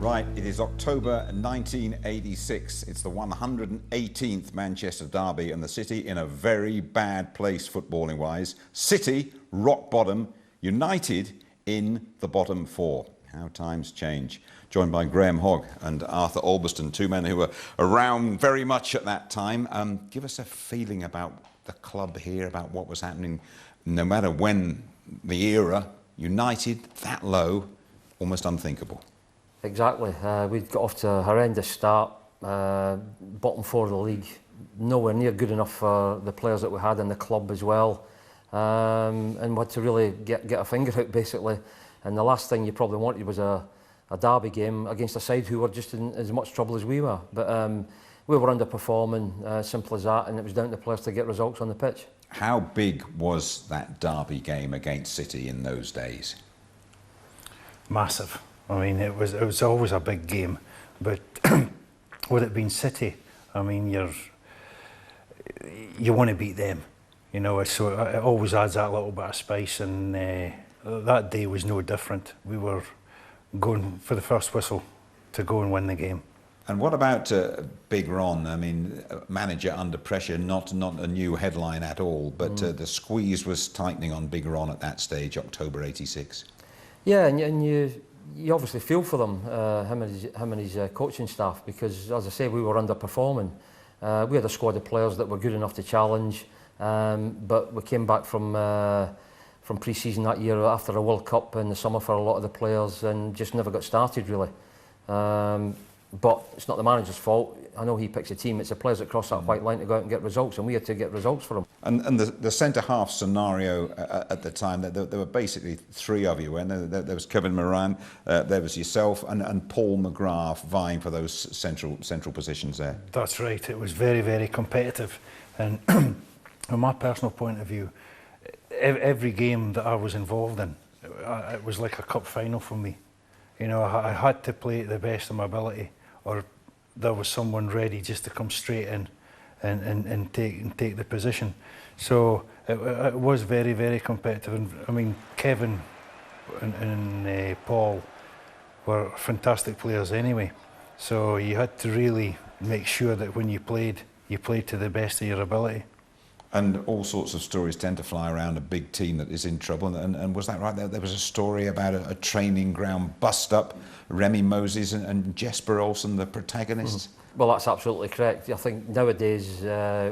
Right, it is October 1986. It's the 118th Manchester derby and the City in a very bad place footballing-wise. City, rock bottom. United in the bottom four. How times change. Joined by Graham Hogg and Arthur Albiston, two men who were around very much at that time. Give us a feeling about the club here, about what was happening, no matter when the era. United, that low, almost unthinkable. Exactly. We'd got off to a horrendous start, bottom four of the league, nowhere near good enough for the players that we had in the club as well, and we had to really get a finger out basically. And the last thing you probably wanted was a derby game against a side who were just in as much trouble as we were. But we were underperforming, simple as that, and it was down to players to get results on the pitch. How big was that derby game against City in those days? Massive. I mean, it was always a big game, but with it being City, I mean, you want to beat them, you know. So it always adds that little bit of spice, and that day was no different. We were going for the first whistle to go and win the game. And what about Big Ron? I mean, manager under pressure, not a new headline at all, but the squeeze was tightening on Big Ron at that stage, October '86. Yeah, and you obviously feel for them, him and his coaching staff, because, as I say, we were underperforming. We had a squad of players that were good enough to challenge, but we came back from pre-season that year after a World Cup in the summer for a lot of the players and just never got started, really. But it's not the manager's fault. I know he picks a team. It's the players that cross that white line to go out and get results, and we had to get results for them. And the centre-half scenario at the time, there were basically three of you, and there was Kevin Moran, there was yourself, and Paul McGrath vying for those central positions there. That's right. It was very, very competitive. And from my personal point of view, every game that I was involved in, it was like a cup final for me. You know, I had to play at the best of my ability, or there was someone ready just to come straight in and take the position. So it was very, very competitive. And I mean, Kevin and Paul were fantastic players anyway. So you had to really make sure that when you played to the best of your ability. And all sorts of stories tend to fly around a big team that is in trouble. And was that right? There was a story about a training ground bust-up, Remy Moses and Jesper Olsen, the protagonists? Well, that's absolutely correct. I think nowadays,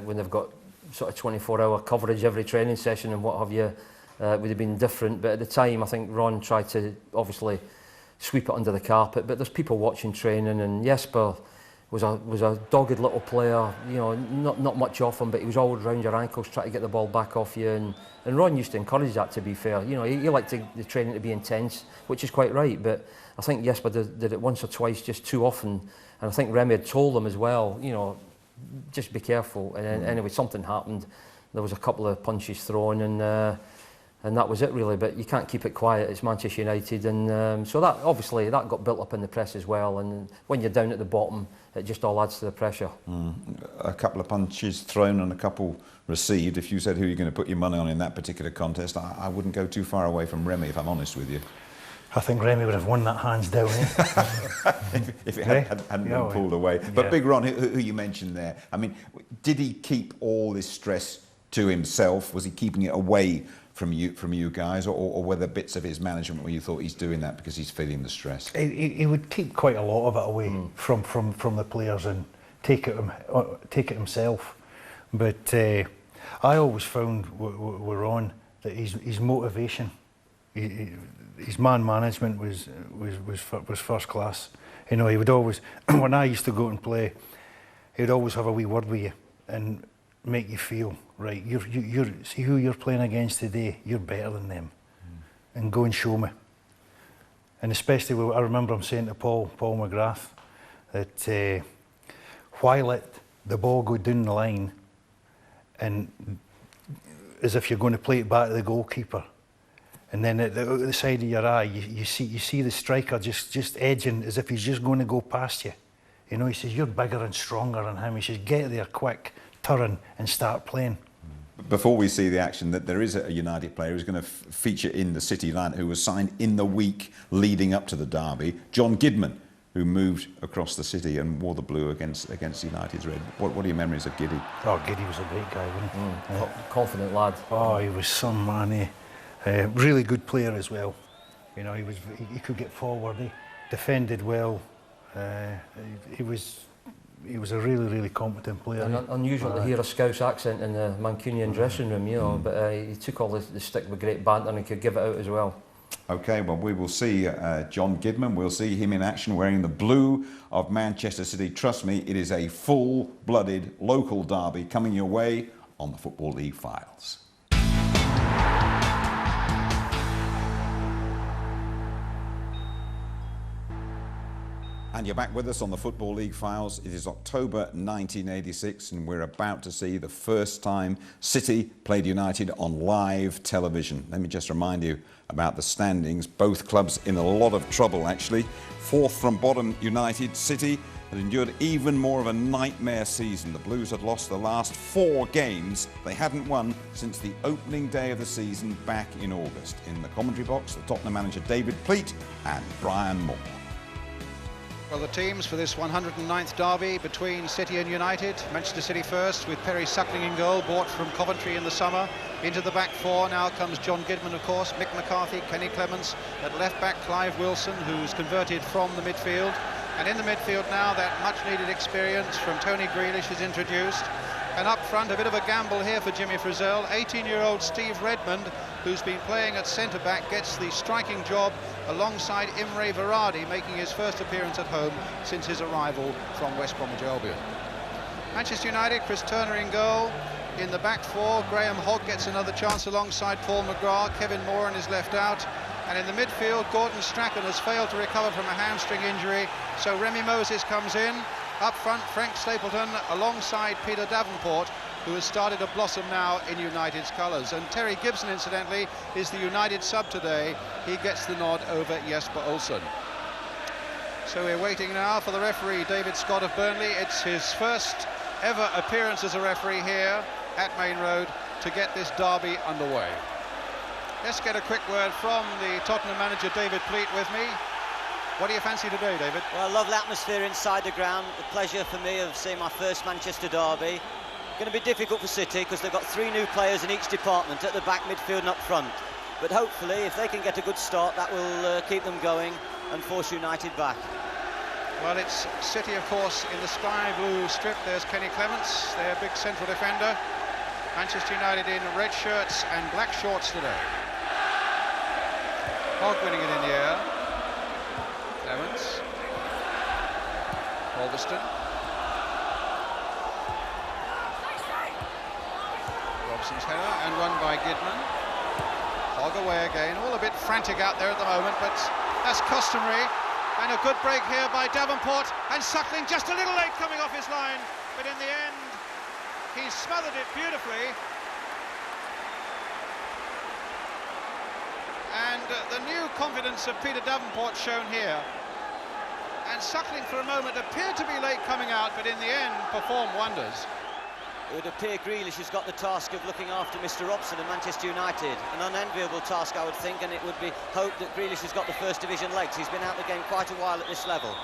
when they've got sort of 24-hour coverage every training session and what have you, it would have been different. But at the time, I think Ron tried to obviously sweep it under the carpet. But there's people watching training, and Jesper was a dogged little player, you know, not much off him, but he was always round your ankles trying to get the ball back off you, and Ron used to encourage that, to be fair. You know, he liked the training to be intense, which is quite right, but I think Jesper did it once or twice just too often, and I think Remy had told him as well, you know, just be careful. And anyway, something happened. There was a couple of punches thrown, and that was it really. But you can't keep it quiet. It's Manchester United, and so that obviously that got built up in the press as well. And when you're down at the bottom, it just all adds to the pressure. A couple of punches thrown and a couple received. If you said who you're going to put your money on in that particular contest, I wouldn't go too far away from Remy, if I'm honest with you. I think Remy would have won that hands down. if it hadn't been pulled away. But Big Ron, who you mentioned there, I mean, did he keep all this stress to himself? Was he keeping it away from you guys, or were there bits of his management where you thought he's doing that because he's feeling the stress? He would keep quite a lot of it away from the players and take it himself. But I always found with Ron that his motivation, his man management was first class. You know, he would always, when I used to go and play, he would always have a wee word with you and make you feel right. You see who you're playing against today. You're better than them, and go and show me. And especially, I remember him saying to Paul McGrath that why let the ball go down the line, and as if you're going to play it back to the goalkeeper, and then at the side of your eye, you see the striker just edging as if he's just going to go past you. You know, he says you're bigger and stronger than him. He says get there quick, turn and start playing. Before we see the action, that there is a United player who's going to feature in the City lineup who was signed in the week leading up to the derby, John Gidman, who moved across the city and wore the blue against United's red. What are your memories of Giddy? Oh, Giddy was a great guy, wasn't he? Confident lad. Oh, he was some man. Really good player as well. You know, he could get forward. He defended well. He was a really competent player. And unusual to hear a Scouse accent in the Mancunian dressing room, you know. But he took all the stick with great banter and he could give it out as well. Okay, well, we will see John Gidman. We'll see him in action wearing the blue of Manchester City. Trust me, it is a full-blooded local derby coming your way on the Football League Files. And you're back with us on the Football League Files. It is October 1986 and we're about to see the first time City played United on live television. Let me just remind you about the standings. Both clubs in a lot of trouble, actually. Fourth from bottom, United. City had endured even more of a nightmare season. The Blues had lost the last 4 games. They hadn't won since the opening day of the season back in August. In the commentary box, the Tottenham manager David Pleat and Brian Moore. Well, the teams for this 109th derby between City and United. Manchester City first, with Perry Suckling in goal, bought from Coventry in the summer. Into the back 4 now comes John Gidman, of course, Mick McCarthy, Kenny Clements. At left back, Clive Wilson, who's converted from the midfield. And in the midfield now, that much-needed experience from Tony Grealish is introduced. And up front, a bit of a gamble here for Jimmy Frizzell. 18-year-old Steve Redmond, who's been playing at centre-back, gets the striking job alongside Imre Varadi, making his first appearance at home since his arrival from West Bromwich Albion. Manchester United, Chris Turner in goal. In the back 4, Graham Hogg gets another chance alongside Paul McGrath. Kevin Moran is left out. And in the midfield, Gordon Strachan has failed to recover from a hamstring injury, so Remy Moses comes in. Up front, Frank Stapleton alongside Peter Davenport, who has started to blossom now in United's colours. And Terry Gibson, incidentally, is the United sub today. He gets the nod over Jesper Olsen. So we're waiting now for the referee, David Scott of Burnley. It's his first ever appearance as a referee here at Maine Road to get this derby underway. Let's get a quick word from the Tottenham manager, David Pleat, with me. What do you fancy today, David? Well, lovely atmosphere inside the ground. The pleasure for me of seeing my first Manchester derby. Going to be difficult for City because they've got 3 new players in each department, at the back, midfield and up front. But hopefully, if they can get a good start, that will keep them going and force United back. Well, it's City, of course, in the sky blue strip. There's Kenny Clements, their big central defender. Manchester United in red shirts and black shorts today. Hogg winning it in the air. Clements. Albiston. Robson's header and run by Gidman. Hogg away again, all a bit frantic out there at the moment, but that's customary. And a good break here by Davenport, and Suckling just a little late coming off his line, but in the end he smothered it beautifully. And the new confidence of Peter Davenport shown here. And Suckling for a moment appeared to be late coming out, but in the end performed wonders. It would appear Grealish has got the task of looking after Mr. Robson and Manchester United. An unenviable task, I would think, and it would be hoped that Grealish has got the first division legs. He's been out the game quite a while at this level.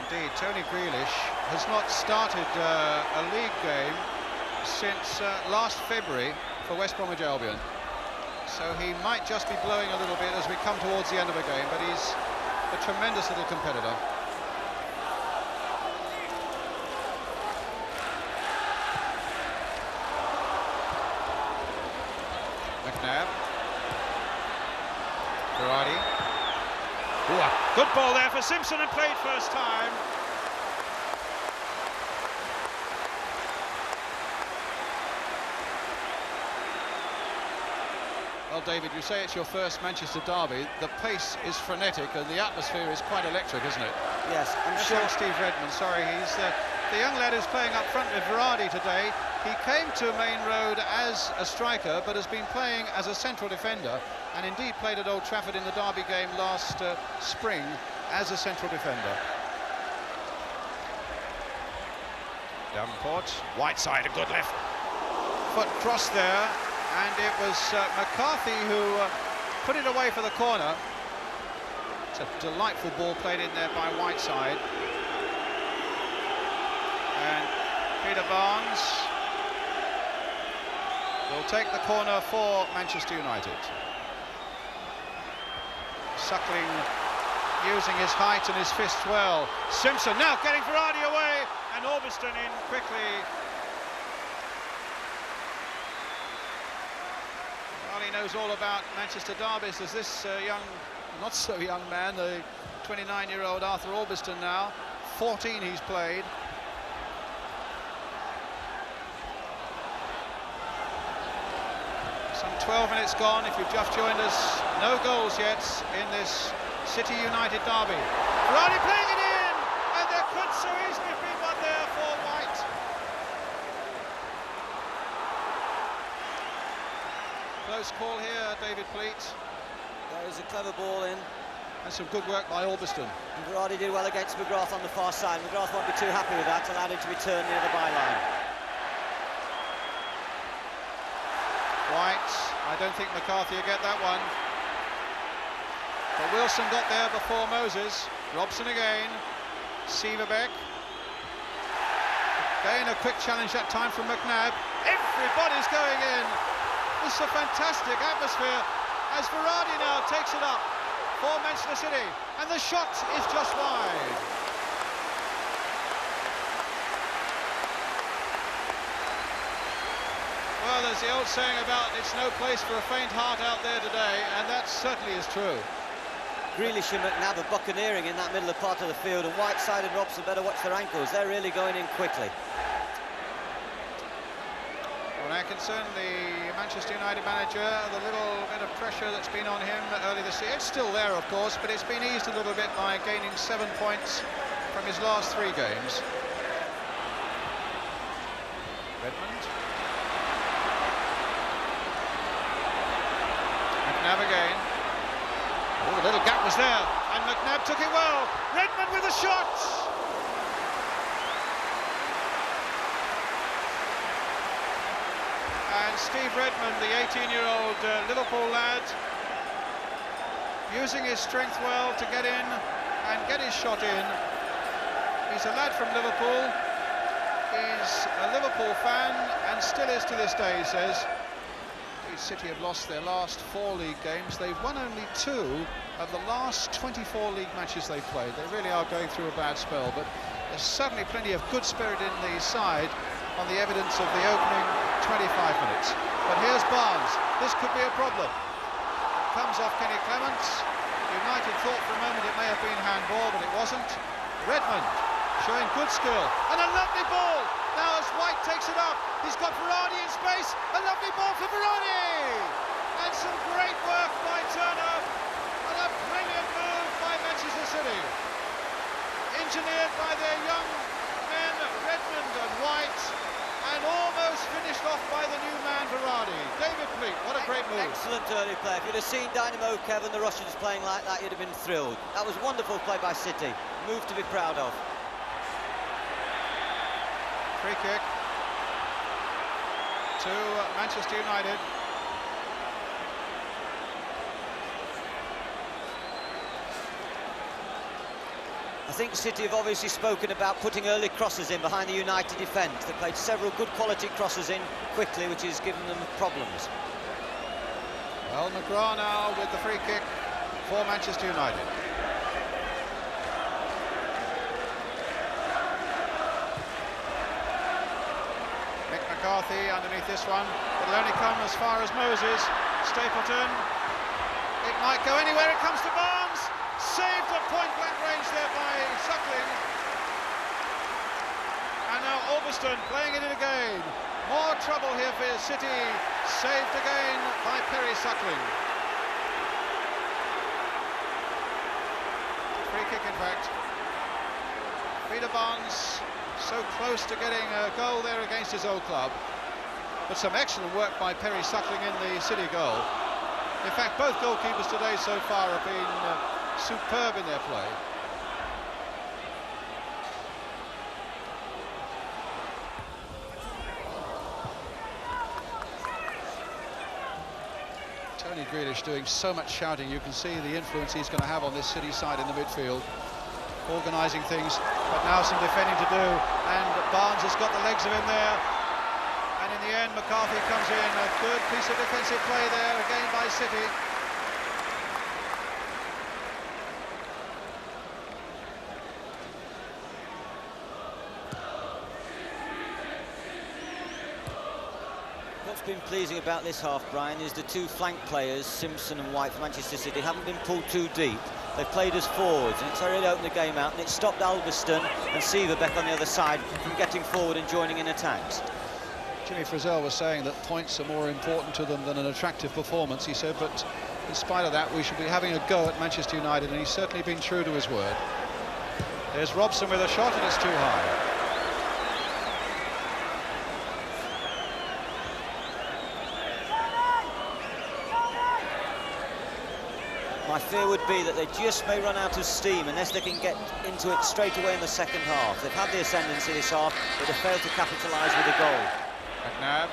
Indeed, Tony Grealish has not started a league game since last February for West Bromwich Albion. So he might just be blowing a little bit as we come towards the end of a game, but he's a tremendous little competitor. McNabb. Varadi. Good ball there for Simpson, and played first time. Well, David, you say it's your first Manchester derby. The pace is frenetic and the atmosphere is quite electric, isn't it? Yes, I'm That's sure. young Steve Redmond, sorry, he's the young lad who's playing up front with Varadi today. He came to Maine Road as a striker, but has been playing as a central defender, and indeed played at Old Trafford in the derby game last spring as a central defender. Davenport, white side, a good left foot cross there. And it was McCarthy who put it away for the corner. It's a delightful ball played in there by Whiteside. And Peter Barnes will take the corner for Manchester United. Suckling using his height and his fists well. Simpson now getting Verratti away, and Albiston in quickly. Well, he knows all about Manchester derbies. There's this young, not so young man, the 29-year-old Arthur Albiston now. 14 he's played. Some 12 minutes gone if you've just joined us. No goals yet in this City United derby. Verratti playing it in, and there could so easily be one there for White. Close call here, David Pleat. There is a clever ball in. And some good work by Albiston. And Verratti did well against McGrath on the far side. McGrath won't be too happy with that, allowed him to return near the byline. White, I don't think McCarthy will get that one. But Wilson got there before Moses. Robson again. Sieverbeck. Again a quick challenge that time from McNabb. Everybody's going in. This is a fantastic atmosphere as Verratti now takes it up for Manchester City. And the shot is just wide. Well, there's the old saying about it's no place for a faint heart out there today, and that certainly is true. Grealish and McNabb are buccaneering in that middle part of the field, and Whiteside and Robson better watch their ankles. They're really going in quickly. Well, Atkinson, the Manchester United manager, the little bit of pressure that's been on him early this year. It's still there, of course, but it's been eased a little bit by gaining 7 points from his last 3 games. Redmond. McNabb again. Oh, the little gap was there, and McNabb took it well. Redmond with a shot! And Steve Redmond, the 18-year-old Liverpool lad, using his strength well to get in and get his shot in. He's a lad from Liverpool. He's a Liverpool fan and still is to this day, he says. City have lost their last 4 league games. They've won only 2 of the last 24 league matches they've played. They really are going through a bad spell, but there's certainly plenty of good spirit in the side on the evidence of the opening 25 minutes. But here's Barnes. This could be a problem. Comes off Kenny Clements. United thought for a moment it may have been handball, but it wasn't. Redmond showing good skill, and a lovely ball. Now as White takes it up, he's got Verratti in space. A lovely ball for Verratti, and some great work by Turner, and a brilliant move by Manchester City, engineered by their young men Redmond and White, and almost finished off by the new man Verratti. David Pleat, what a great move. Excellent early play. If you'd have seen Dynamo Kevin, the Russians playing like that, you'd have been thrilled. That was wonderful play by City. Move to be proud of. Free kick to Manchester United. I think City have obviously spoken about putting early crosses in behind the United defence. They played several good quality crosses in quickly, which has given them problems. Well, McGrath now with the free kick for Manchester United. McCarthy underneath this one. It'll only come as far as Moses. Stapleton. It might go anywhere. It comes to Barnes. Saved at point-blank range there by Suckling. And now Albiston playing it in again. More trouble here for City. Saved again by Perry Suckling. Free kick, in fact. Peter Barnes so close to getting a goal there against his old club, but some excellent work by Perry Suckling in the City goal. In fact, both goalkeepers today so far have been superb in their play. Tony Grealish doing so much shouting. You can see the influence he's going to have on this City side in the midfield, organising things, but now some defending to do, and Barnes has got the legs of him there, and in the end McCarthy comes in. A good piece of defensive play there again by City. What's been pleasing about this half, Brian, is the two flank players, Simpson and White for Manchester City, haven't been pulled too deep. They've played as forwards, and it's really opened the game out, and it's stopped Albiston and Severbeck on the other side from getting forward and joining in attacks. Jimmy Frizzell was saying that points are more important to them than an attractive performance, he said, but in spite of that we should be having a go at Manchester United, and he's certainly been true to his word. There's Robson with a shot, and it's too high. My fear would be that they just may run out of steam unless they can get into it straight away in the second half. They've had the ascendancy this half, but they've failed to capitalise with a goal. McNabb.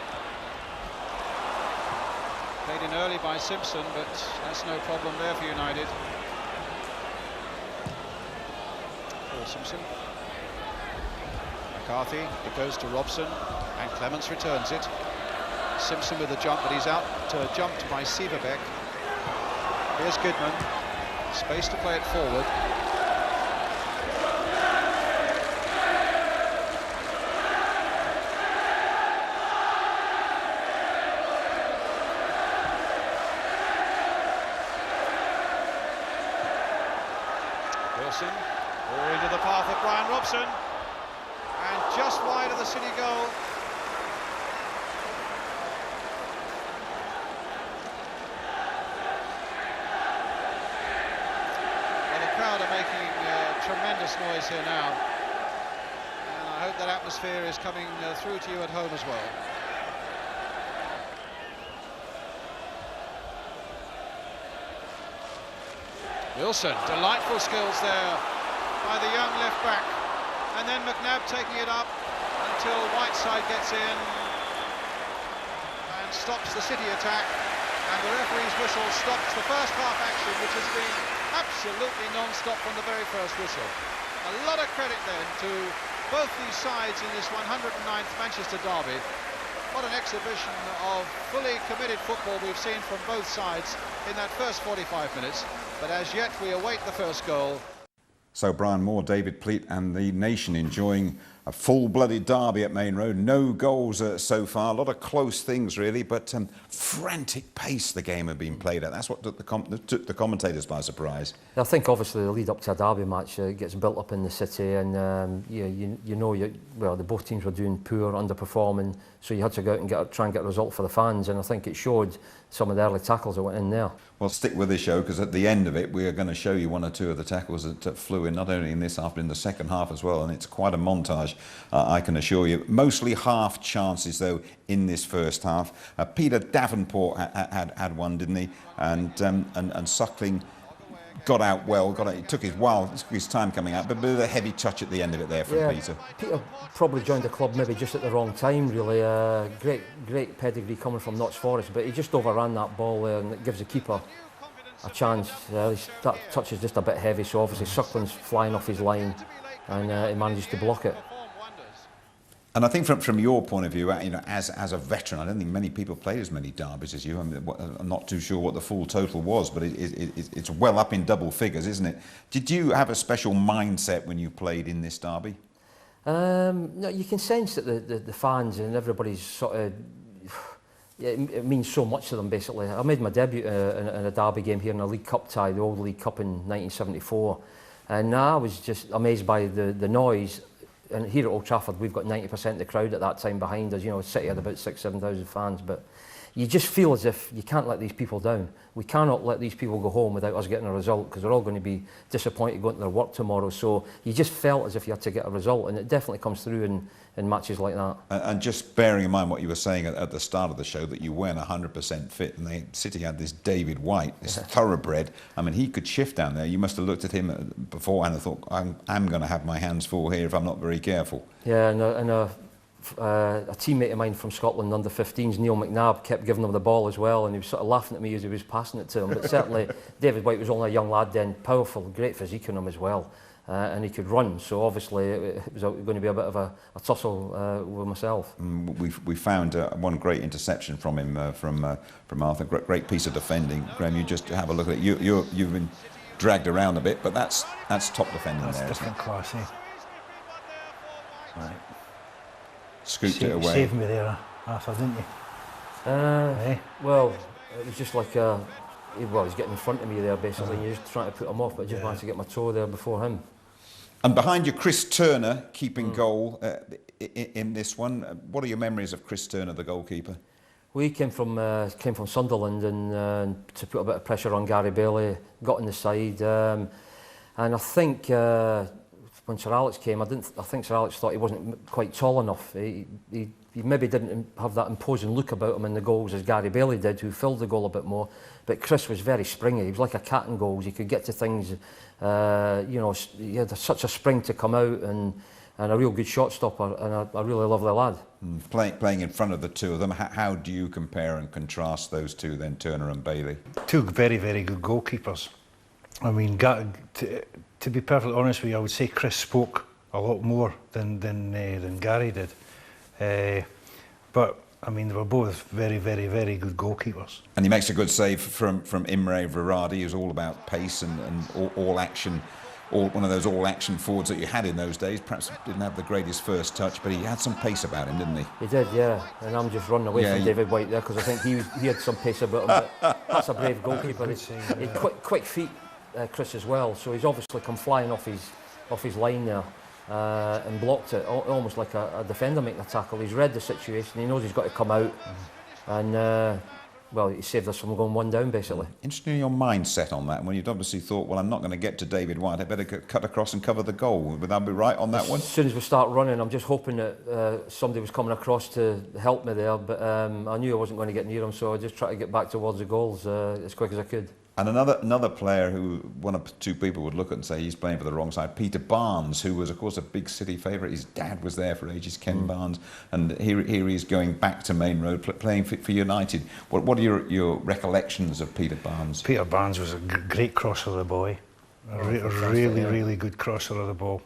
Played in early by Simpson, but that's no problem there for United. Paul Simpson. McCarthy, it goes to Robson, and Clements returns it. Simpson with a jump, but he's out jumped by Severbeck. Here's Goodman, space to play it forward. Wilson, all into the path of Brian Robson, and just wide of the City goal. Tremendous noise here now, and I hope that atmosphere is coming through to you at home as well. Wilson, delightful skills there by the young left back, and then McNabb taking it up until Whiteside gets in and stops the City attack, and the referee's whistle stops the first half action, which has been absolutely non-stop from the very first whistle. A lot of credit then to both these sides in this 109th Manchester derby. What an exhibition of fully committed football we've seen from both sides in that first 45 minutes. But as yet we await the first goal. So Brian Moore, David Pleat and the nation enjoying a full-blooded derby at Maine Road. No goals so far, a lot of close things really, but frantic pace the game had been played at. That's what took the commentators by surprise. I think obviously the lead up to a derby match gets built up in the city, and well, the both teams were doing poor, underperforming, so you had to go out and try and get a result for the fans, and I think it showed some of the early tackles that went in there. Well, stick with this show, because at the end of it we are going to show you one or two of the tackles that flew in, not only in this half but in the second half as well, and it's quite a montage, I can assure you. Mostly half chances though in this first half. Peter Davenport had one, didn't he? And Suckling got out well. It took his time coming out, but a bit of a heavy touch at the end of it there from Peter. Peter probably joined the club maybe just at the wrong time, really. Great pedigree coming from Notts Forest, but he just overran that ball there, and it gives the keeper a chance. That touch is just a bit heavy, so obviously Suckling's flying off his line, and he manages to block it. And I think from your point of view, as a veteran, I don't think many people played as many derbies as you. I'm not too sure what the full total was, but it's well up in double figures, isn't it? Did you have a special mindset when you played in this derby? No, you can sense that the fans and everybody's sort of, it means so much to them, basically. I made my debut in a derby game here in a League Cup tie, the old League Cup in 1974, and I was just amazed by the noise. And here at Old Trafford, we've got 90% of the crowd at that time behind us. You know, City had about 6,000–7,000 fans, but you just feel as if you can't let these people down. We cannot let these people go home without us getting a result, because they're all going to be disappointed going to their work tomorrow. So you just felt as if you had to get a result, and it definitely comes through in matches like that. And just bearing in mind what you were saying at the start of the show, that you weren't 100% fit, and City had this David White, this thoroughbred. I mean, he could shift down there. You must have looked at him beforehand and thought, I'm going to have my hands full here if I'm not very careful. Yeah, and a teammate of mine from Scotland, under 15s, Neil McNabb, kept giving him the ball as well, and he was sort of laughing at me as he was passing it to him. But certainly, David White was only a young lad then, powerful, great physique on him as well, and he could run. So obviously, it was going to be a bit of a tussle with myself. We found one great interception from him, from Arthur. Great piece of defending. Graham, you just have a look at it. You've been dragged around a bit, but that's top defending. That's there. different class, eh? Right. Scooped it away. Saved me there, Arthur, didn't you? Well, it was just like he's getting in front of me there basically, and you're just trying to put him off, but I just managed to get my toe there before him. And behind you, Chris Turner keeping goal in this one. What are your memories of Chris Turner, the goalkeeper? We came from Sunderland, and to put a bit of pressure on Gary Bailey, got on the side, and I think when Sir Alex came, I think Sir Alex thought he wasn't quite tall enough. He maybe didn't have that imposing look about him in the goals as Gary Bailey did, who filled the goal a bit more. But Chris was very springy. He was like a cat in goals. He could get to things. You know, he had such a spring to come out, and a real good shot stopper, and a really lovely lad. Playing in front of the two of them, how do you compare and contrast those two then, Turner and Bailey? Two very, very good goalkeepers. I mean, to be perfectly honest with you, I would say Chris spoke a lot more than Gary did. But I mean, they were both very, very, very good goalkeepers. And he makes a good save from Imre Verradi, who's all about pace and all action. One of those all-action forwards that you had in those days. Perhaps didn't have the greatest first touch, but he had some pace about him, didn't he? He did, yeah. And I'm just running away from David White there, because I think he had some pace about him. But that's a brave goalkeeper. He had quick feet, Chris, as well. So he's obviously come flying off his line there and blocked it, almost like a defender making a tackle. He's read the situation. He knows he's got to come out, and well, he saved us from going one down, basically. Interesting in your mindset on that, when you'd obviously thought, well, I'm not going to get to David White, I better cut across and cover the goal. Would that be right on that one? As soon as we start running, I'm just hoping that somebody was coming across to help me there, but I knew I wasn't going to get near him, so I just tried to get back towards the goals as quick as I could. And another player who one or two people would look at and say he's playing for the wrong side, Peter Barnes, who was of course a big City favourite. His dad was there for ages, Ken Barnes, and here he is going back to Maine Road, playing for United. What are your recollections of Peter Barnes? Peter Barnes was a great crosser of the ball, really good crosser of the ball,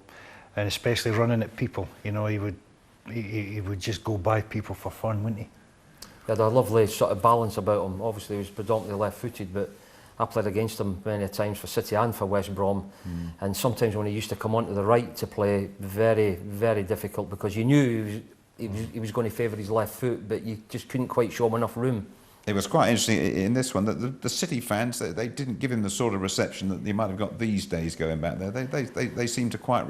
and especially running at people. You know, he would just go by people for fun, wouldn't he? He had a lovely sort of balance about him. Obviously, he was predominantly left-footed, but I played against him many times for City and for West Brom, and sometimes when he used to come onto the right to play, very, very difficult, because you knew he was going to favour his left foot, but you just couldn't quite show him enough room. It was quite interesting in this one that the City fans, they didn't give him the sort of reception that they might have got these days going back there. They seem to quite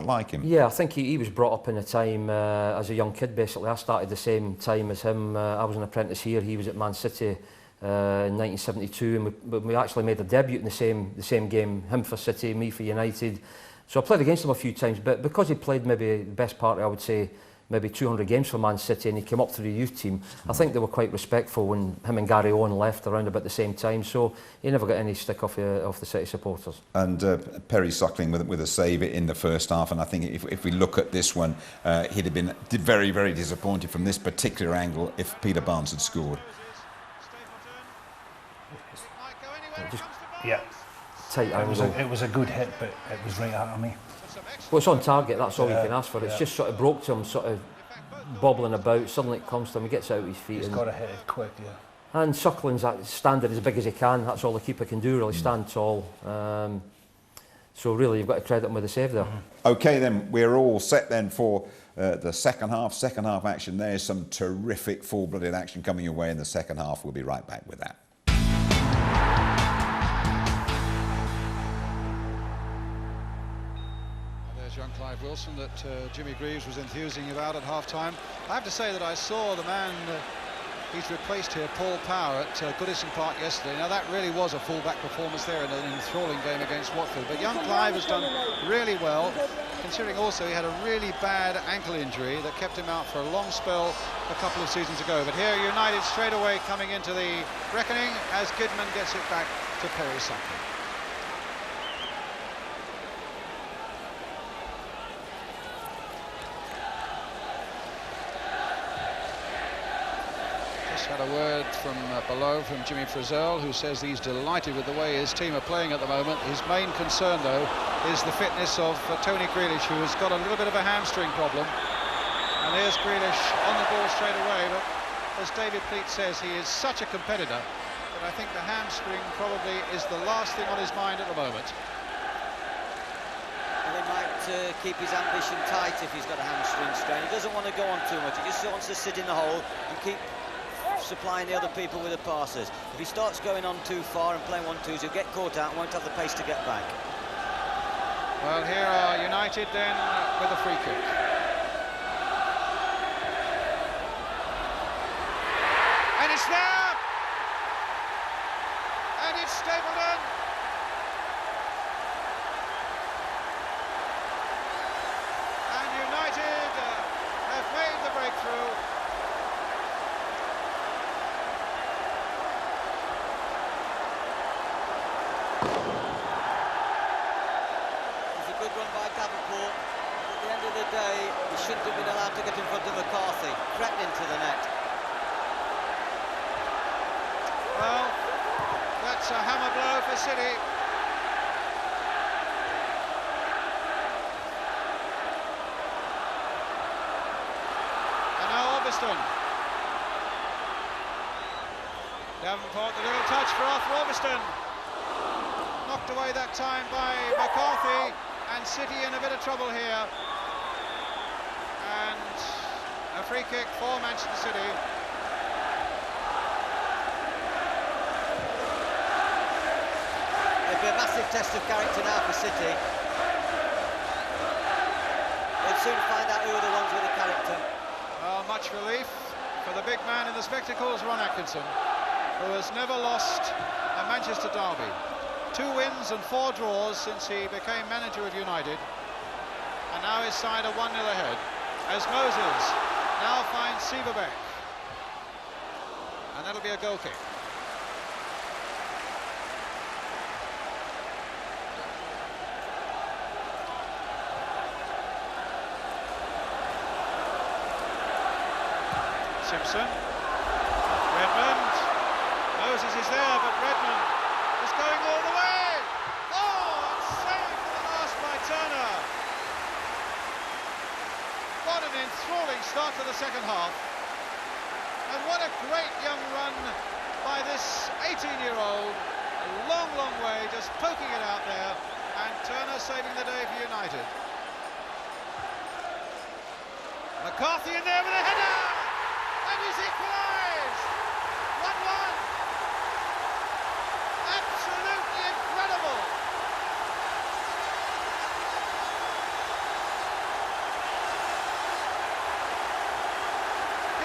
like him. Yeah, I think he was brought up in a time as a young kid, basically. I started the same time as him. I was an apprentice here, he was at Man City in 1972, and we actually made a debut in the same game, him for City, me for United. So I played against him a few times, but because he played maybe the best part, I would say, maybe 200 games for Man City, and he came up through the youth team, I think they were quite respectful when him and Gary Owen left around about the same time, so he never got any stick off the City supporters. And Perry Suckling with a save in the first half, and I think if we look at this one, he'd have been very, very disappointed from this particular angle if Peter Barnes had scored. Tight angle. It was a good hit, but it was right at me. Well, it's on target, that's all you can ask for. It's just sort of broke to him, sort of bobbling about, suddenly it comes to him, he gets out of his feet. He's got to hit it quick, And Suckling's standing as big as he can, that's all the keeper can do, really, stand tall. So really, you've got to credit him with the save there. OK then, we're all set then for the second half action. There's some terrific full-blooded action coming your way in the second half. We'll be right back with that. Young Clive Wilson that Jimmy Greaves was enthusing about at half-time. I have to say that I saw the man he's replaced here, Paul Power, at Goodison Park yesterday. Now that really was a full-back performance there in an enthralling game against Watford. But young Clive has done really well, considering also he had a really bad ankle injury that kept him out for a long spell a couple of seasons ago. But here United straight away coming into the reckoning as Kidman gets it back to Perry Suckling. Just had a word from below from Jimmy Frizzell, who says he's delighted with the way his team are playing at the moment. His main concern, though, is the fitness of Tony Grealish, who has got a little bit of a hamstring problem. And here's Grealish on the ball straight away, but as David Pleat says, he is such a competitor that I think the hamstring probably is the last thing on his mind at the moment. And he might keep his ambition tight if he's got a hamstring strain. He doesn't want to go on too much, he just wants to sit in the hole and keep supplying the other people with the passes. If he starts going on too far and playing 1-2s, he'll get caught out and won't have the pace to get back. Well, here are United then with a free kick. And it's there! And it's Stapleton! And United have made the breakthrough. It's a good run by Davenport. At the end of the day, he shouldn't have been allowed to get in front of McCarthy. Crept into the net. Well, that's a hammer blow for City. And now Albiston. Davenport, the little touch for Arthur Albiston. Knocked away that time by McCarthy, and City in a bit of trouble here. And a free kick for Manchester City. It'll be a massive test of character now for City. They'll soon find out who are the ones with the character. Well, much relief for the big man in the spectacles, Ron Atkinson, who has never lost a Manchester derby. 2 wins and 4 draws since he became manager of United. And now his side are 1-0 ahead, as Moses now finds Sieberbeck. And that'll be a goal kick. Simpson, Redmond, Moses is there, but Redmond is going all the way. Oh, it's saved for the last by Turner. What an enthralling start to the second half. And what a great young run by this 18-year-old. A long, long way, just poking it out there. And Turner saving the day for United. McCarthy in there with a header! And he's equalised! 1-1! Absolutely incredible!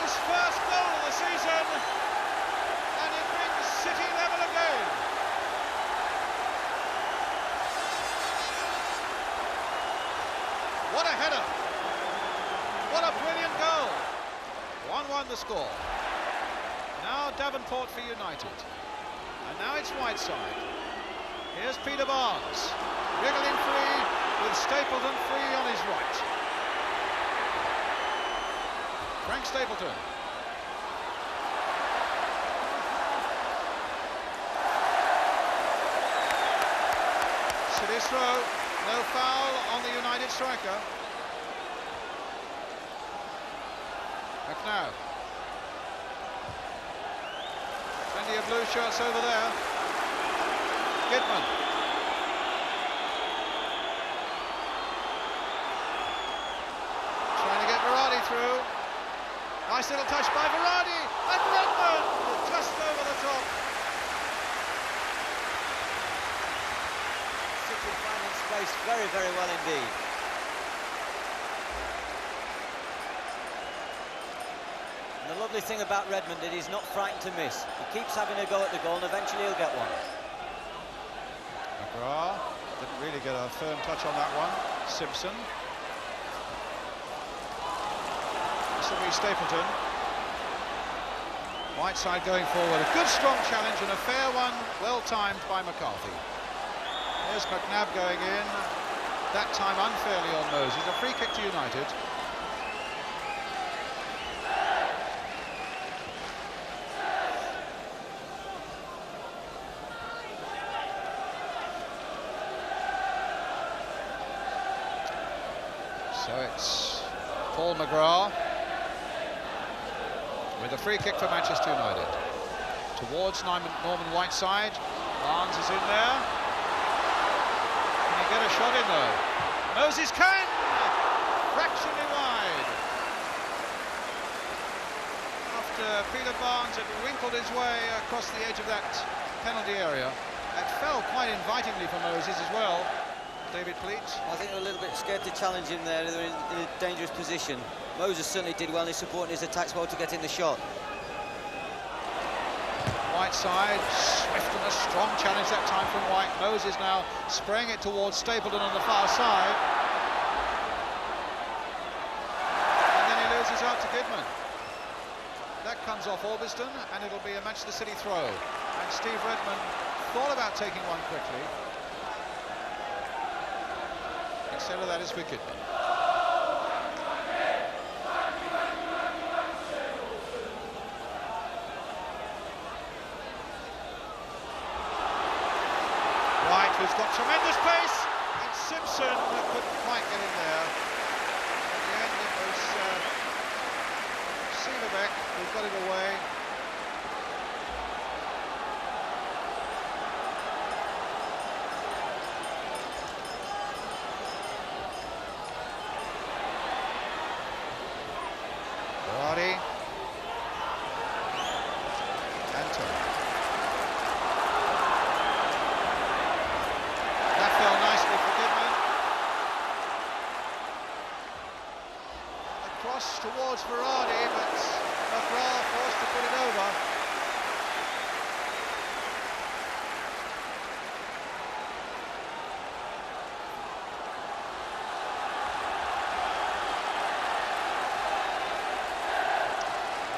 His first goal of the season, and it brings City level again. What a header! What a brilliant goal! 1-1 the score. Now Davenport for United. And now it's Whiteside. Here's Peter Barnes. Wriggling free with Stapleton free on his right. Frank Stapleton. City throw. No foul on the United striker. McNabb. Plenty of blue shirts over there. Gidman. Trying to get Verratti through. Nice little touch by Verratti. And Redmond just over the top. City finding space very, very well indeed. And the lovely thing about Redmond is he's not frightened to miss. He keeps having a go at the goal and eventually he'll get one. McGrath didn't really get a firm touch on that one. Simpson. This will be Stapleton. Whiteside going forward. A good strong challenge and a fair one, well timed by McCarthy. Here's McNabb going in. That time unfairly on Moses. A free kick to United. So it's Paul McGrath with a free kick for Manchester United. Towards Norman Whiteside. Barnes is in there. Can he get a shot in though? Moses can! Fractionally wide. After Peter Barnes had winkled his way across the edge of that penalty area. It fell quite invitingly for Moses as well. David Pleat. I think they're a little bit scared to challenge him there. They're in a dangerous position. Moses certainly did well in supporting his attacks well to get in the shot. Whiteside, swift and a strong challenge that time from White. Moses now spraying it towards Stapleton on the far side. And then he loses out to Goodman. That comes off Albiston, and it'll be a Manchester City throw. And Steve Redmond thought about taking one quickly. Instead of that is for Goodman. White, who's got tremendous pace, and Simpson couldn't quite get in there. At the end it was Sieverbeck who got it away. Berardi. Anton. That fell nicely for Goodman. Across towards Berardi, but McGrath forced to put it over.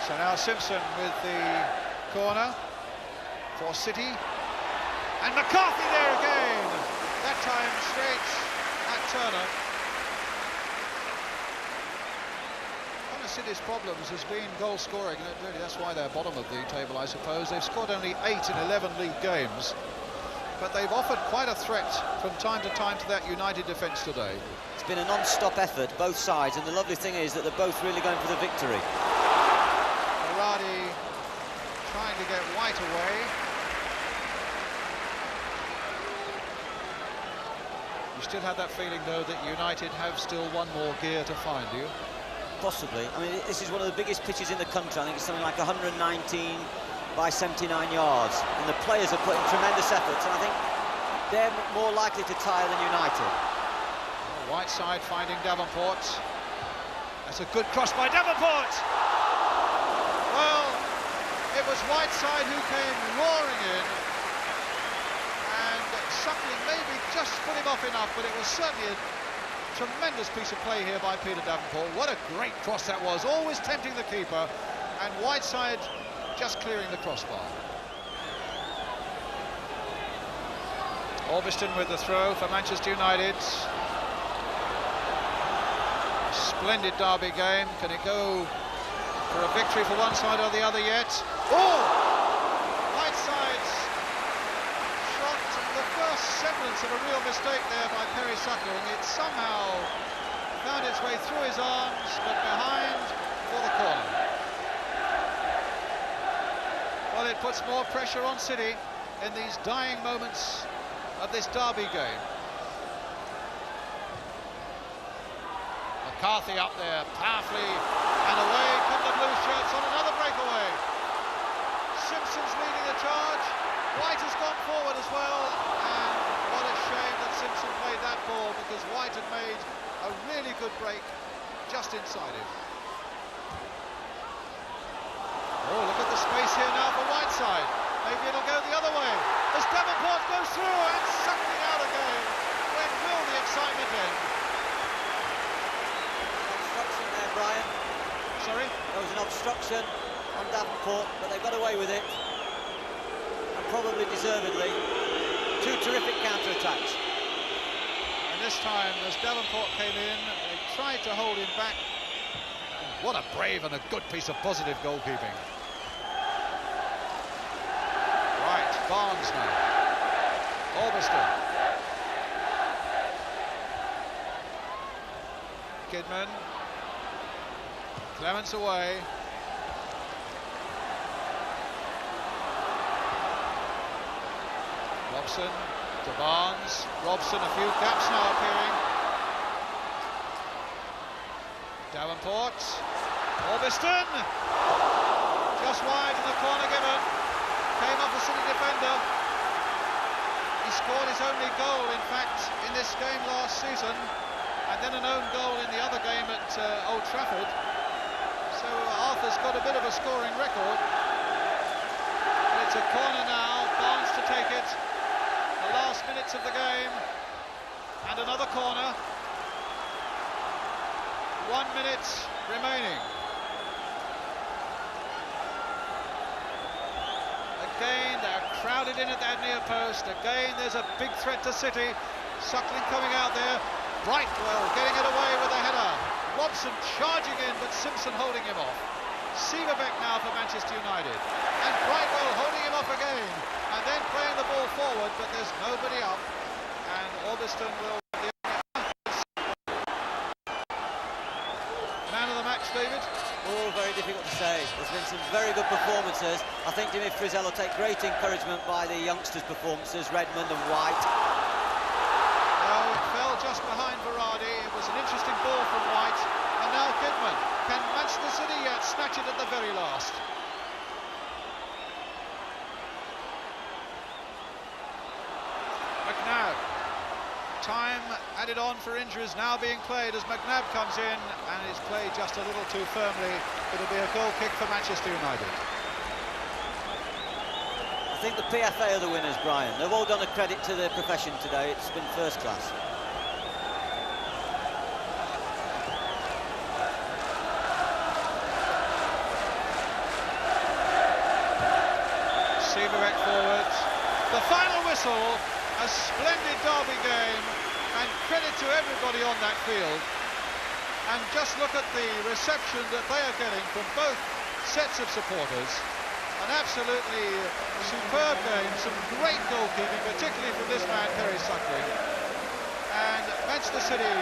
So now Simpson with the corner for City. And McCarthy there again. That time straight at Turner. One of City's problems has been goal scoring. Really, that's why they're bottom of the table, I suppose. They've scored only 8 in 11 league games. But they've offered quite a threat from time to time to that United defence today. It's been a non-stop effort, both sides, and the lovely thing is that they're both really going for the victory. Berardi trying to get White away. You still have that feeling, though, that United have still one more gear to find, do you? Possibly. I mean, this is one of the biggest pitches in the country. I think it's something like 119 by 79 yards. And the players are putting tremendous efforts, and I think they're more likely to tire than United. Whiteside finding Davenport. That's a good cross by Davenport! Well, it was Whiteside who came roaring in, and Suckling maybe just put him off enough, but it was certainly a tremendous piece of play here by Peter Davenport. What a great cross that was, always tempting the keeper, and Whiteside just clearing the crossbar. Albiston with the throw for Manchester United. Splendid derby game. Can it go for a victory for one side or the other yet? Oh! Whiteside's shot, the first semblance of a real mistake there by Perry Suckling. It somehow found its way through his arms, but behind for the corner. Well, it puts more pressure on City in these dying moments of this derby game. McCarthy up there, powerfully, and away come the blue shirts on another breakaway. Simpson's leading the charge. White has gone forward as well, and what a shame that Simpson played that ball, because White had made a really good break just inside him. Oh, look at the space here now for Whiteside. Maybe it'll go the other way. As Davenport goes through and suckling out again. When will the excitement end? Obstruction there, Brian. Sorry? There was an obstruction on Davenport, but they got away with it. And probably deservedly. Two terrific counter-attacks. And this time, as Davenport came in, they tried to hold him back. What a brave and a good piece of positive goalkeeping. Right, Barnes now. Albiston. Kidman. Clements away. Robson to Barnes. Robson, a few gaps now appearing. Davenport. Albiston. Just wide in the corner given. Came off a City defender. He scored his only goal, in fact, in this game last season, and then an own goal in the other game at Old Trafford. So Arthur's got a bit of a scoring record. And it's a corner now. Barnes to take it. The last minutes of the game, and another corner. 1 minute remaining. Again, they're crowded in at that near post. Again, there's a big threat to City. Suckling coming out there. Brightwell getting it away with a header. Robson charging in, but Simpson holding him off. Sieverbeck now for Manchester United. And Brightwell holding him off again. And then playing the ball forward, but there's nobody up. And Albiston will... Man of the match, David? All very difficult to say. There's been some very good performances. I think Jimmy Frizzell will take great encouragement by the youngsters' performances, Redmond and White. No, it fell just behind Varady. It was an interesting ball from White. And now Kidman. Can Manchester City yet snatch it at the very last? McNabb. Time added on for injuries now being played as McNabb comes in, and it's played just a little too firmly. It'll be a goal kick for Manchester United. I think the PFA are the winners, Brian. They've all done a credit to their profession today. It's been first class. Sieverbeck forward. The final whistle. A splendid derby game, and credit to everybody on that field. And just look at the reception that they are getting from both sets of supporters. An absolutely superb game, some great goalkeeping, particularly from this man, Perry Suckling. And Manchester City,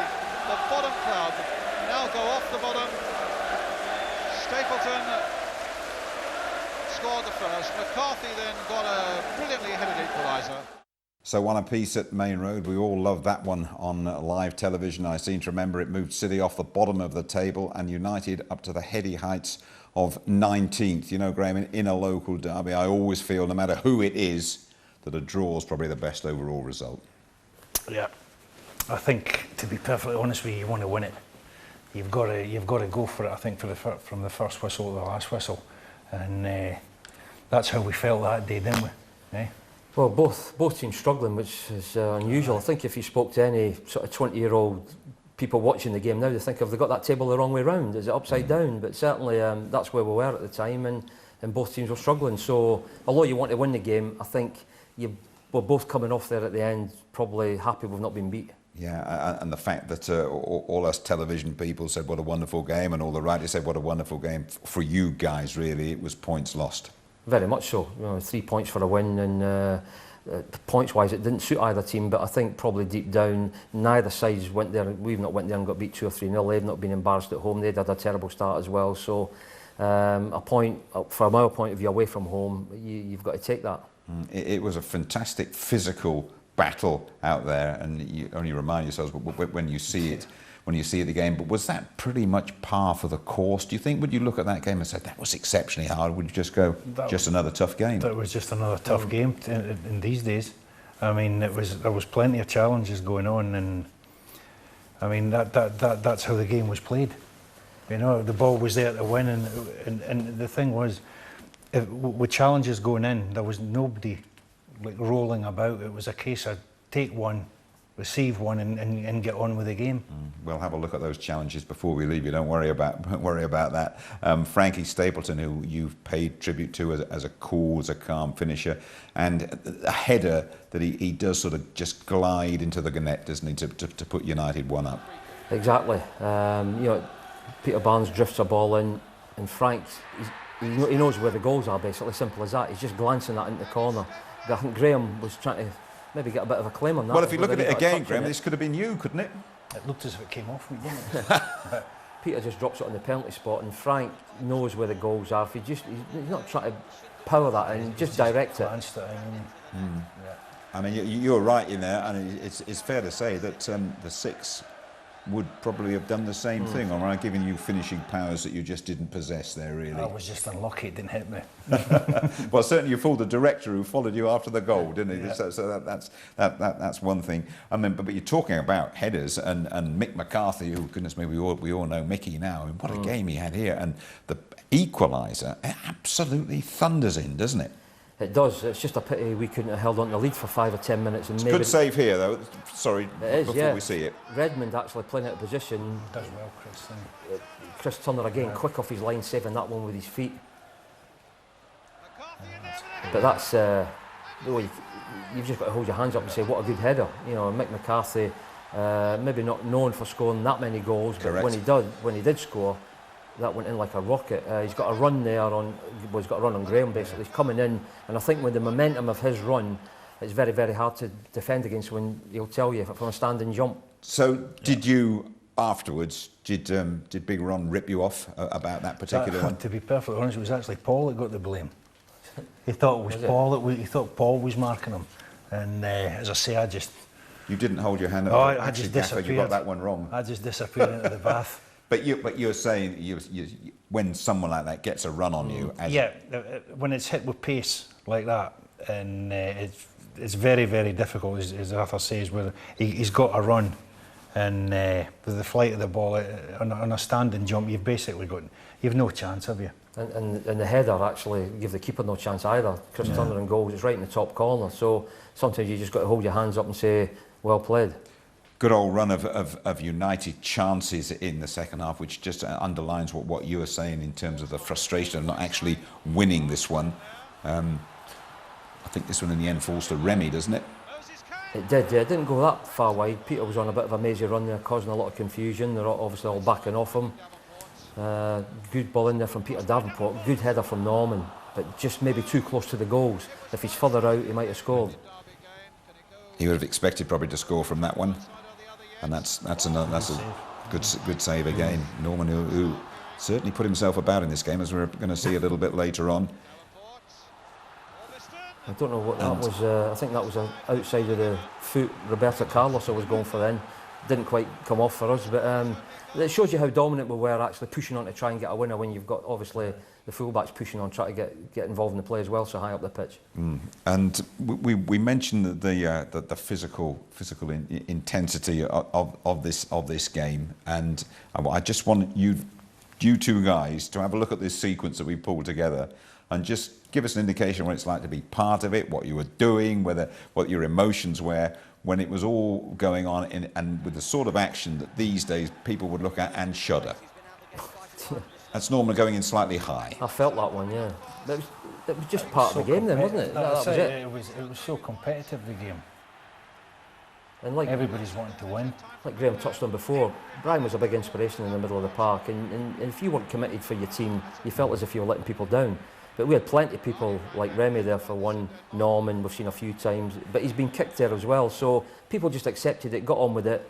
the bottom club, now go off the bottom. Stapleton scored the first. McCarthy then got a brilliantly headed equaliser. So one apiece at Maine Road. We all loved that one on live television. I seem to remember it moved City off the bottom of the table and United up to the heady heights of 19th. You know, Graham, in a local derby, I always feel, no matter who it is, that a draw is probably the best overall result. Yeah, I think, to be perfectly honest with you, you want to win it. You've got to go for it. I think from the first whistle to the last whistle, and that's how we felt that day, didn't we? Eh? Well, both teams struggling, which is unusual. I think if you spoke to any sort of 20-year-old people watching the game now, they think, have they got that table the wrong way round? Is it upside down? But certainly that's where we were at the time, and both teams were struggling. So although you want to win the game, I think we're both coming off there at the end, probably happy we've not been beat. Yeah, and the fact that all us television people said what a wonderful game, and all the writers said what a wonderful game for you guys, really, it was points lost. Very much so. You know, 3 points for a win, and points-wise it didn't suit either team, but I think probably deep down neither sides went there. We've not went there and got beat 2 or 3-0. They've not been embarrassed at home. They'd had a terrible start as well. So a point, from our point of view, away from home, you've got to take that. It was a fantastic physical battle out there, and you only remind yourselves when you see it. When you see the game, but was that pretty much par for the course? Do you think, would you look at that game and say that was exceptionally hard? Would you just go, just another tough game? That was just another tough game in these days. I mean, there was plenty of challenges going on, and I mean that's how the game was played. You know, the ball was there to win, and the thing was, with challenges going in, there was nobody like rolling about. It was a case of take one, receive one, and get on with the game. We'll have a look at those challenges before we leave you. Don't worry about that. Frankie Stapleton, who you've paid tribute to as a cool, as a calm finisher, and a header that he does sort of just glide into the net, doesn't he, to put United one up. Exactly. You know, Peter Barnes drifts a ball in, and Frank, he knows where the goals are. Basically, simple as that. He's just glancing that into the corner. But I think Graham was trying to maybe get a bit of a claim on that. Well, if you look at it again, Graham, this could have been you, couldn't it? It looked as if it came off me, didn't it? Peter just drops it on the penalty spot, and Frank knows where the goals are. If he's not trying to power that in, just direct it. Yeah. I mean, you're right in there, and it's fair to say that the 6 would probably have done the same thing, or am I giving you finishing powers that you just didn't possess there, really? I was just unlucky it didn't hit me. Well, certainly you fooled the director who followed you after the goal, didn't he? Yeah. So that's one thing. I mean, but you're talking about headers, and Mick McCarthy, who, goodness me, we all know Mickey now. I mean, what a game he had here, and the equaliser, it absolutely thunders in, doesn't it? It does. It's just a pity we couldn't have held on to the lead for 5 or 10 minutes. And Good save here, though. Sorry, before we see it. Redmond actually playing out of position. Does well, Chris. Chris Turner again, quick off his line, saving that one with his feet. But that's, you've just got to hold your hands up and say, what a good header. You know, Mick McCarthy, maybe not known for scoring that many goals, Correct. but when he did score, that went in like a rocket. He's got a run there he's got a run on Graham basically. He's coming in, and I think with the momentum of his run, it's very, very hard to defend against when he'll tell you from a standing jump. So, did you afterwards? Did Big Ron rip you off about that particular one? To be perfectly honest, it was actually Paul that got the blame. He thought it was Paul he thought Paul was marking him, and as I say, You didn't hold your hand up. I just disappeared. You got that one wrong. I just disappeared into the bath. But you're saying when someone like that gets a run on you, when it's hit with pace like that, and it's very, very difficult, as Arthur says, where he's got a run, and with the flight of the ball on a standing jump, you've no chance, have you? And the header actually give the keeper no chance either. Chris Turner and goals, it's right in the top corner. So sometimes you just got to hold your hands up and say, well played. Good old run of United chances in the second half, which just underlines what you were saying in terms of the frustration of not actually winning this one. I think this one in the end falls to Remy, doesn't it? It did, yeah. It didn't go that far wide. Peter was on a bit of a mazy run there, causing a lot of confusion. They're obviously all backing off him. Good ball in there from Peter Davenport. Good header from Norman, but just maybe too close to the goals. If he's further out, he might have scored. He would have expected probably to score from that one. And that's a good save again. Norman, who certainly put himself about in this game, as we're going to see a little bit later on. I don't know what that was. I think that was outside of the foot. Roberto Carlos was going for then. Didn't quite come off for us, but it shows you how dominant we were actually pushing on to try and get a winner when you've got obviously the fullbacks pushing on, trying to get involved in the play as well, so high up the pitch. And we mentioned the physical intensity of this game, and I just want you two guys to have a look at this sequence that we pulled together and just give us an indication what it's like to be part of it, what you were doing, what your emotions were when it was all going on, and with the sort of action that these days people would look at and shudder. That's normally going in slightly high. I felt that one, yeah. It was just part of the game then, wasn't it? That was it. It was so competitive, the game. And like everybody's wanting to win. Like Graham touched on before, Brian was a big inspiration in the middle of the park, and if you weren't committed for your team, you felt as if you were letting people down. But we had plenty of people like Remy there for one, Norman we've seen a few times, but he's been kicked there as well, so people just accepted it, got on with it.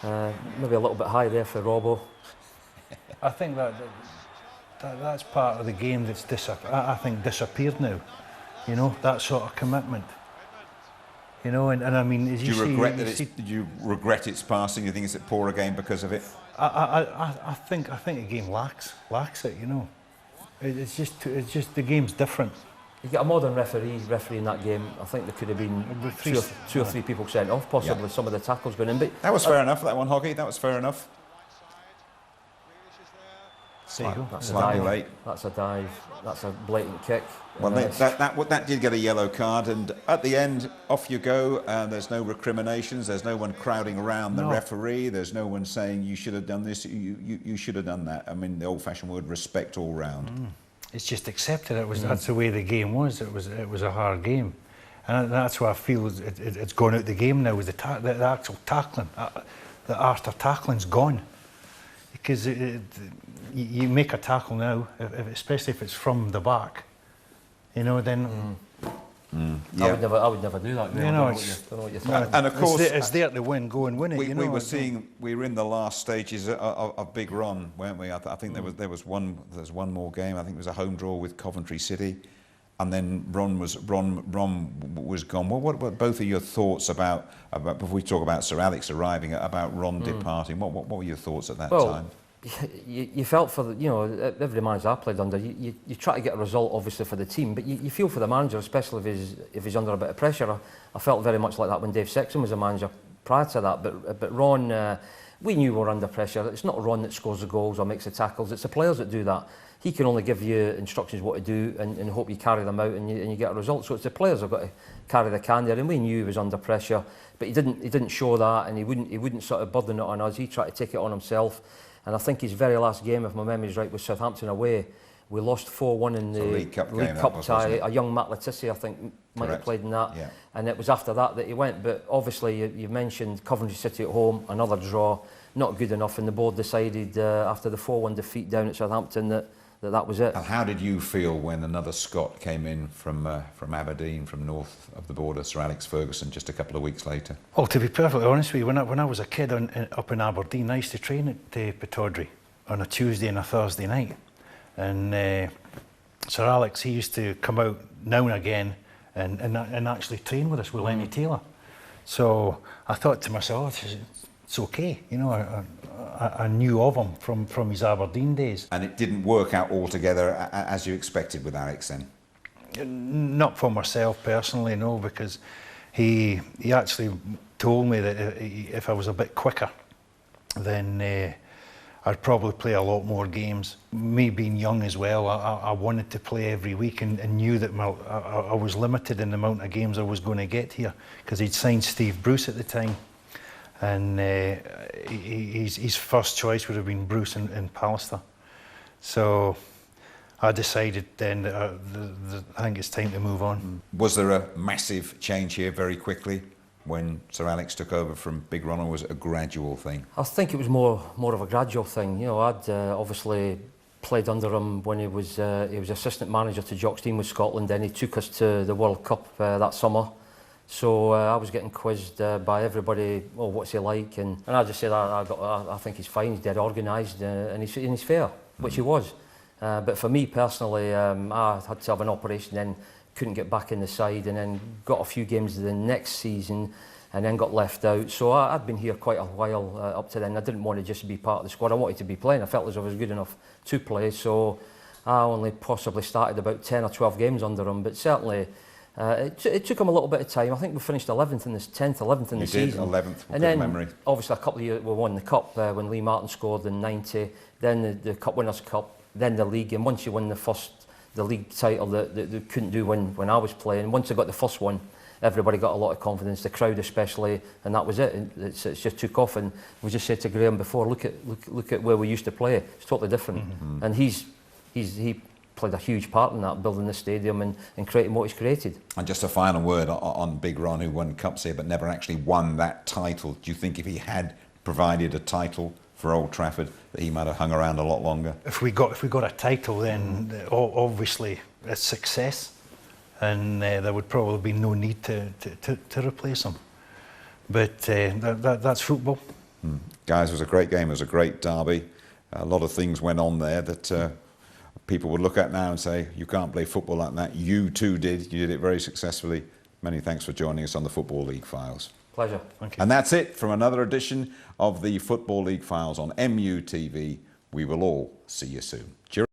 Maybe a little bit high there for Robbo. I think that's part of the game that's disappeared now. You know, that sort of commitment. You know, and I mean, as you see, do you regret its passing? You think it's a poorer game because of it? I think the game lacks it. You know, it's just the game's different. You get a modern referee in that game. I think there could have been two or three people sent off, possibly some of the tackles going in. But that was fair enough. That one, Hoggy. That was fair enough. That's slightly late. That's a dive. That's a blatant kick. Well, that did get a yellow card, and at the end, off you go. There's no recriminations. There's no one crowding around the referee. There's no one saying you should have done this. You should have done that. I mean, the old-fashioned word, respect all round. It's just accepted. That's the way the game was. It was a hard game, and that's why I feel it's gone out the game now. With the actual tackling, the art of tackling's gone. Because you make a tackle now, especially if it's from the back, you know, then Yeah. I would never do that. You know, I don't know what you think. And of course, it's there to win. Go and win it. we were in the last stages of Big Ron, weren't we? I think there was one more game. I think it was a home draw with Coventry City, and then Ron was gone. What both of your thoughts about before we talk about Sir Alex arriving, about Ron departing? What were your thoughts at that time? You felt for every manager I played under. You try to get a result, obviously, for the team, but you feel for the manager, especially if he's under a bit of pressure. I felt very much like that when Dave Sexton was a manager prior to that. But Ron, we knew we were under pressure. It's not Ron that scores the goals or makes the tackles. It's the players that do that. He can only give you instructions what to do and hope you carry them out and you get a result. So it's the players that have got to carry the can there. And we knew he was under pressure, but he didn't show that, and he wouldn't sort of burden it on us. He tried to take it on himself. And I think his very last game, if my memory's right, was Southampton away. We lost 4-1 in the League Cup tie. A young Matt Letizia, I think, might have played in that. Yeah. And it was after that he went. But obviously, you mentioned Coventry City at home, another draw, not good enough. And the board decided after the 4-1 defeat down at Southampton that was it. And how did you feel when another Scot came in from Aberdeen, from north of the border, Sir Alex Ferguson, just a couple of weeks later? Well, to be perfectly honest with you, when I was a kid up in Aberdeen, I used to train at Pittodrie on a Tuesday and a Thursday night. And Sir Alex, he used to come out now and again and actually train with us with Lenny Taylor. So I thought to myself, it's okay, I knew of him from his Aberdeen days. And it didn't work out altogether as you expected with Alex then? Not for myself personally, no, because he actually told me that if I was a bit quicker, then I'd probably play a lot more games. Me being young as well, I wanted to play every week and knew that I was limited in the amount of games I was going to get here, because he'd signed Steve Bruce at the time. And his first choice would have been Bruce in Pallister. So I decided then that I think it's time to move on. Was there a massive change here very quickly when Sir Alex took over from Big Ron, or was it a gradual thing? I think it was more of a gradual thing. I'd obviously played under him when he was assistant manager to Jock Stein with Scotland, then he took us to the World Cup that summer. So I was getting quizzed by everybody, what's he like? And I just said, I think he's fine, he's dead organised, and he's fair, which he was. But for me personally, I had to have an operation, then couldn't get back in the side, and then got a few games the next season, and then got left out. So I'd been here quite a while up to then. I didn't want to just be part of the squad, I wanted to be playing. I felt as if I was good enough to play, so I only possibly started about 10 or 12 games under him, but certainly it took him a little bit of time. I think we finished 11th in this 10th, 11th in the season. You did, 11th, and then memory. Obviously a couple of years we won the cup when Lee Martin scored in 90, then the Cup Winners' Cup, then the league, and once you win the league title that they couldn't do when I was playing, once I got the first one, everybody got a lot of confidence, the crowd especially, and that was it. It just took off, and we just said to Graham before, look at where we used to play. It's totally different. Mm-hmm. And he played a huge part in that, building the stadium and creating what he's created. And just a final word on Big Ron, who won cups here but never actually won that title. Do you think if he had provided a title for Old Trafford that he might have hung around a lot longer? If we got a title, then obviously it's success, and there would probably be no need to replace him. But that's football. Guys, it was a great game. It was a great derby. A lot of things went on there that people would look at now and say, you can't play football like that. You too did. You did it very successfully. Many thanks for joining us on the Football League Files. Pleasure. Thank you. And that's it from another edition of the Football League Files on MUTV. We will all see you soon. Cheers.